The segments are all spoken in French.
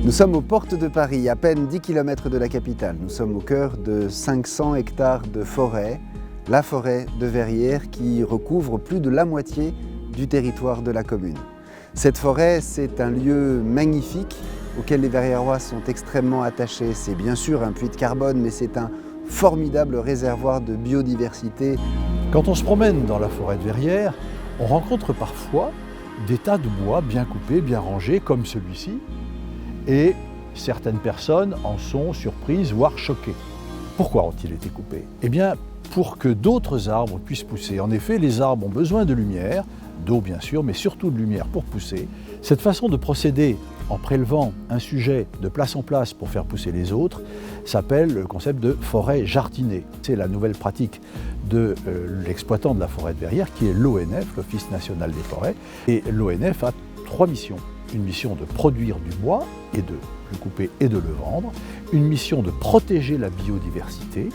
Nous sommes aux portes de Paris, à peine 10 km de la capitale. Nous sommes au cœur de 500 hectares de forêt, la forêt de Verrières qui recouvre plus de la moitié du territoire de la commune. Cette forêt, c'est un lieu magnifique auquel les Verriérois sont extrêmement attachés. C'est bien sûr un puits de carbone, mais c'est un formidable réservoir de biodiversité. Quand on se promène dans la forêt de Verrières, on rencontre parfois des tas de bois bien coupés, bien rangés, comme celui-ci, et certaines personnes en sont surprises, voire choquées. Pourquoi ont-ils été coupés? Eh bien, pour que d'autres arbres puissent pousser. En effet, les arbres ont besoin de lumière, d'eau bien sûr, mais surtout de lumière pour pousser. Cette façon de procéder en prélevant un sujet de place en place pour faire pousser les autres s'appelle le concept de forêt jardinée. C'est la nouvelle pratique de l'exploitant de la forêt de Verrières qui est l'ONF, l'Office national des forêts. Et l'ONF a 3 missions. Une mission de produire du bois et de le couper et de le vendre. Une mission de protéger la biodiversité.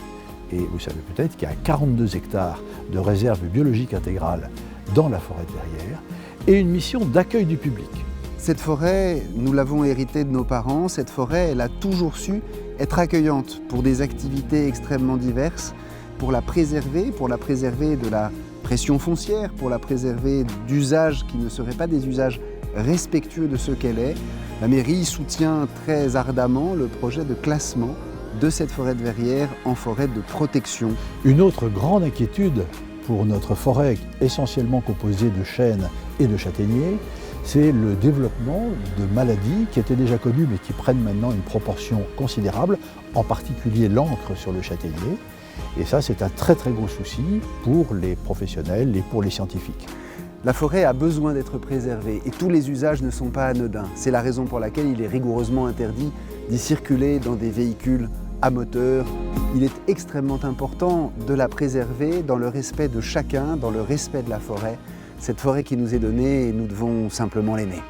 Et vous savez peut-être qu'il y a 42 hectares de réserve biologique intégrale dans la forêt de Verrières. Et une mission d'accueil du public. Cette forêt, nous l'avons héritée de nos parents. Cette forêt, elle a toujours su être accueillante pour des activités extrêmement diverses, pour la préserver de la pression foncière, pour la préserver d'usages qui ne seraient pas des usages respectueux de ce qu'elle est. La mairie soutient très ardemment le projet de classement de cette forêt de Verrières en forêt de protection. Une autre grande inquiétude pour notre forêt essentiellement composée de chênes et de châtaigniers, c'est le développement de maladies qui étaient déjà connues mais qui prennent maintenant une proportion considérable, en particulier l'encre sur le châtaignier. Et ça, c'est un très très gros souci pour les professionnels et pour les scientifiques. La forêt a besoin d'être préservée et tous les usages ne sont pas anodins. C'est la raison pour laquelle il est rigoureusement interdit d'y circuler dans des véhicules à moteur. Il est extrêmement important de la préserver dans le respect de chacun, dans le respect de la forêt. Cette forêt qui nous est donnée, nous devons simplement l'aimer.